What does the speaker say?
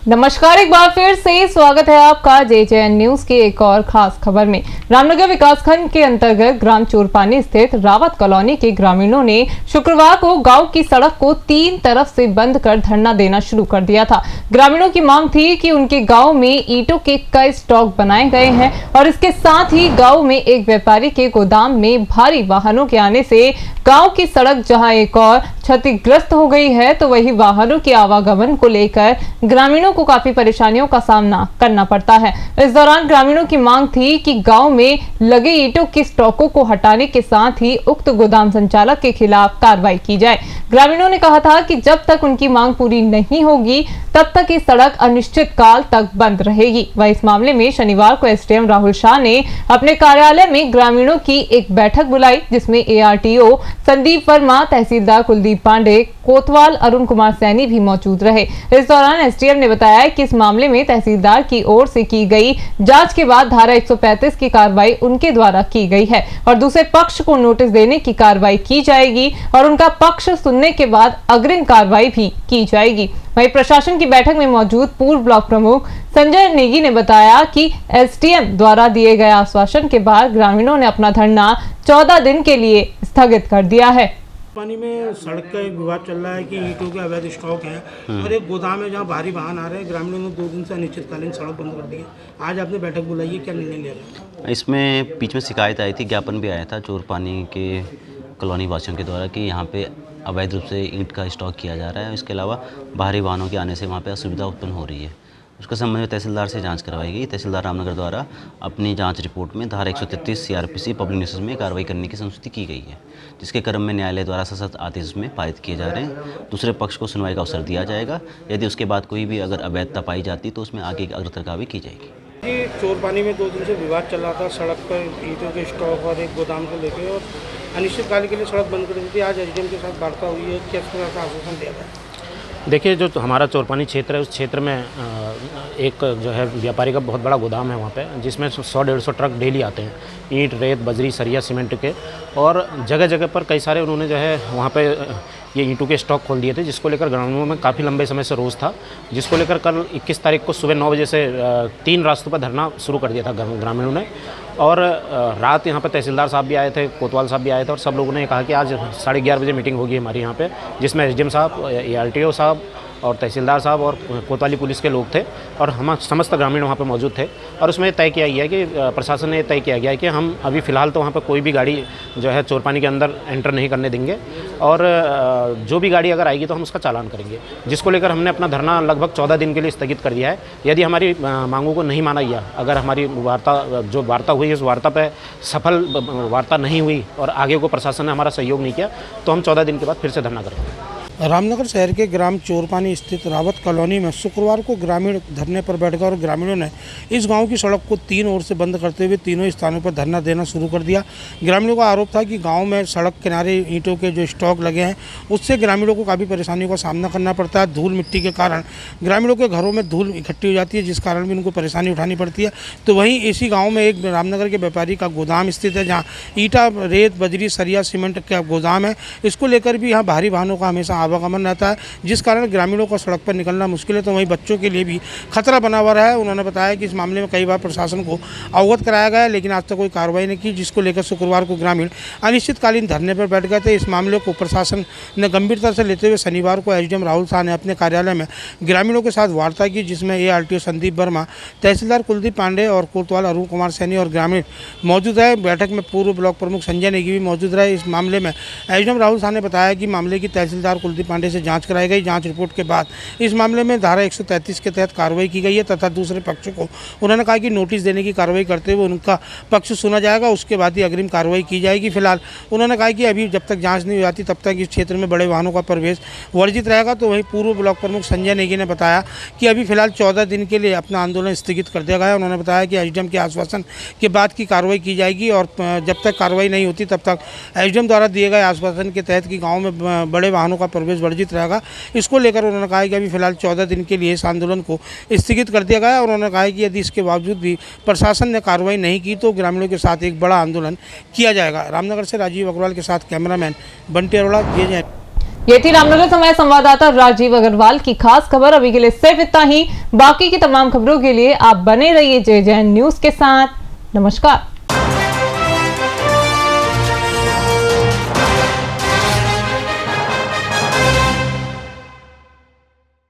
नमस्कार, एक बार फिर से स्वागत है आपका JJN न्यूज की एक और खास खबर में। रामनगर विकासखंड के अंतर्गत ग्राम चोरपानी स्थित रावत कॉलोनी के ग्रामीणों ने शुक्रवार को गांव की सड़क को 3 तरफ से बंद कर धरना देना शुरू कर दिया था। ग्रामीणों की मांग थी कि उनके गांव में ईंटों के कई स्टॉक बनाए गए हैं और इसके साथ ही गाँव में एक व्यापारी के गोदाम में भारी वाहनों के आने से गाँव की सड़क जहाँ एक और क्षतिग्रस्त हो गई है, तो वही वाहनों के आवागमन को लेकर ग्रामीणों को काफी परेशानियों का सामना करना पड़ता है। इस दौरान ग्रामीणों की मांग थी कि गांव में लगे ईंटों के स्टॉकों को हटाने के साथ ही उक्त गोदाम संचालक के खिलाफ कार्रवाई की जाए। ग्रामीणों ने कहा था कि जब तक उनकी मांग पूरी नहीं होगी तब तक ये सड़क अनिश्चित काल तक बंद रहेगी। वह इस मामले में शनिवार को SDM राहुल शाह ने अपने कार्यालय में ग्रामीणों की एक बैठक बुलाई, जिसमें ARTO संदीप वर्मा, तहसीलदार कुलदीप पांडे, कोतवाल अरुण कुमार सैनी भी मौजूद रहे। इस दौरान SDM ने बताया कि इस मामले में तहसीलदार की ओर से की गई जांच के बाद धारा 135 की कार्रवाई उनके द्वारा की गई है और दूसरे पक्ष को नोटिस देने की कार्रवाई की जाएगी और उनका पक्ष सुनने के बाद अग्रिम कार्रवाई भी की जाएगी। वहीं प्रशासन की बैठक में मौजूद पूर्व ब्लॉक प्रमुख संजय नेगी ने बताया कि SDM द्वारा दिए गए आश्वासन के बाद ग्रामीणों ने अपना धरना 14 दिन के लिए स्थगित कर दिया है। पानी में सड़क का एक विवाद चल रहा है कि ईंटों के अवैध स्टॉक हैं और एक गोदाम है जहां भारी वाहन आ रहे हैं। ग्रामीणों ने 2 दिन से अनिश्चितकालीन सड़क बंद कर दी है। आज आपने बैठक बुलाई है, क्या निर्णय लिया गया? इसमें बीच में शिकायत आई थी, ज्ञापन भी आया था चोरपानी के कॉलोनी वासियों के द्वारा कि यहाँ पे अवैध रूप से ईंट का स्टॉक किया जा रहा है। इसके अलावा बाहरी वाहनों के आने से वहाँ पे असुविधा उत्पन्न हो रही है। उसके संबंध में तहसीलदार से जांच करवाई गई। तहसीलदार रामनगर द्वारा अपनी जांच रिपोर्ट में धारा 133 CRPC पब्लिक न्यूसेंस में कार्रवाई करने की संस्तुति की गई है, जिसके क्रम में न्यायालय द्वारा सशर्त आदेश में पारित किए जा रहे हैं। दूसरे पक्ष को सुनवाई का अवसर दिया जाएगा। यदि उसके बाद कोई भी अगर अवैधता पाई जाती तो उसमें आगे अग्रतर कार्रवाई की जाएगी। जी, चोरपानी में 2 दिन से विवाद चल रहा था सड़क पर ईंटों के स्टॉक और एक गोदाम को लेकर, और अनिश्चितकाल के लिए सड़क बंद कर दी थी। आज SDM के साथ वार्ता हुई है, किस तरह का आश्वासन दिया गया? देखिए, जो हमारा चोरपानी क्षेत्र है उस क्षेत्र में एक जो है व्यापारी का बहुत बड़ा गोदाम है वहाँ पे, जिसमें 100-150 ट्रक डेली आते हैं, ईंट, रेत, बजरी, सरिया, सीमेंट के, और जगह जगह पर कई सारे उन्होंने जो है वहाँ पे ये ईंटों के स्टॉक खोल दिए थे, जिसको लेकर ग्रामीणों में काफ़ी लंबे समय से रोष था, जिसको लेकर कल 21 तारीख को सुबह 9 बजे से 3 रास्तों पर धरना शुरू कर दिया था ग्रामीणों ने। और रात यहाँ पर तहसीलदार साहब भी आए थे, कोतवाल साहब भी आए थे, और सब लोगों ने कहा कि आज 11:30 बजे मीटिंग होगी हमारी यहाँ पे, जिसमें SDM साहब, ARTO साहब और तहसीलदार साहब और कोतवाली पुलिस के लोग थे और हम समस्त ग्रामीण वहाँ पे मौजूद थे। और उसमें तय किया गया है कि प्रशासन ने तय किया गया है कि हम अभी फ़िलहाल तो वहाँ पे कोई भी गाड़ी जो है चोरपानी के अंदर एंटर नहीं करने देंगे, और जो भी गाड़ी अगर आएगी तो हम उसका चालान करेंगे, जिसको लेकर हमने अपना धरना लगभग 14 दिन के लिए स्थगित कर दिया है। यदि हमारी मांगों को नहीं माना गया, अगर हमारी वार्ता हुई, इस वार्ता पर सफल वार्ता नहीं हुई और आगे को प्रशासन ने हमारा सहयोग नहीं किया, तो हम 14 दिन के बाद फिर से धरना करेंगे। रामनगर शहर के ग्राम चोरपानी स्थित रावत कॉलोनी में शुक्रवार को ग्रामीण धरने पर बैठ गए और ग्रामीणों ने इस गांव की सड़क को 3 ओर से बंद करते हुए तीनों स्थानों पर धरना देना शुरू कर दिया। ग्रामीणों का आरोप था कि गांव में सड़क किनारे ईंटों के जो स्टॉक लगे हैं उससे ग्रामीणों को काफ़ी परेशानियों का सामना करना पड़ता है। धूल मिट्टी के कारण ग्रामीणों के घरों में धूल इकट्ठी हो जाती है, जिस कारण भी उनको परेशानी उठानी पड़ती है। तो वहीं इसी गाँव में एक रामनगर के व्यापारी का गोदाम स्थित है, जहाँ ईंटा, रेत, बजरी, सरिया, सीमेंट का गोदाम है। इसको लेकर भी यहाँ भारी वाहनों का हमेशा आवागमन रहता है, जिस कारण ग्रामीणों को सड़क पर निकलना मुश्किल है। तो वहीं बच्चों के लिए भी खतरा बना हुआ है। उन्होंने बताया कि इस मामले में कई बार प्रशासन को अवगत कराया गया है, लेकिन आज तक कोई कार्रवाई नहीं की, जिसको लेकर शुक्रवार को ग्रामीण अनिश्चितकालीन धरने पर बैठ गए थे। इस मामले को प्रशासन ने गंभीरता से लेते हुए शनिवार को SDM राहुल शाह ने अपने कार्यालय में ग्रामीणों के साथ वार्ता की, जिसमें ARTO संदीप वर्मा, तहसीलदार कुलदीप पांडे और कोतवाल अरुण कुमार सैनी और ग्रामीण मौजूद रहे। बैठक में पूर्व ब्लॉक प्रमुख संजय नेगी भी मौजूद रहे। इस मामले में SDM राहुल शाह ने बताया कि मामले की तहसीलदार कुलदीप पांडे से जाँच कराई गई। जांच रिपोर्ट के बाद इस मामले में धारा 133 के तहत कार्रवाई की गई है तथा दूसरे पक्ष को उन्होंने कहा कि नोटिस देने की कार्रवाई करते हुए उनका पक्ष सुना जाएगा, उसके बाद ही अग्रिम कार्रवाई की जाएगी। फिलहाल उन्होंने कहा कि अभी जब तक जांच नहीं हो जाती तब तक इस क्षेत्र में बड़े वाहनों का प्रवेश वर्जित रहेगा। तो वहीं पूर्व ब्लॉक प्रमुख संजय नेगी ने बताया कि अभी फिलहाल 14 दिन के लिए अपना आंदोलन स्थगित कर दिया गया है। उन्होंने बताया कि SDM के आश्वासन के बाद की कार्रवाई की जाएगी और जब तक कार्रवाई नहीं होती तब तक SDM द्वारा दिए गए आश्वासन के तहत कि गाँव में बड़े वाहनों का प्रवेश वर्जित रहेगा, इसको लेकर उन्होंने कहा कि अभी फिलहाल 14 दिन के लिए इस आंदोलन को स्थगित कर दिया गया है। और उन्होंने कहा कि यदि इसके बावजूद भी प्रशासन ने कार्रवाई नहीं की तो ग्रामीणों के साथ एक बड़ा आंदोलन किया जाएगा। रामनगर से राजीव अग्रवाल के साथ कैमरामैन बंटी अरोड़ा, JJN। ये थी रामनगर समय संवाददाता राजीव अग्रवाल की खास खबर। अभी के लिए सिर्फ इतना ही। बाकी की तमाम खबरों के लिए आप बने रहिए JJN न्यूज के साथ। नमस्कार।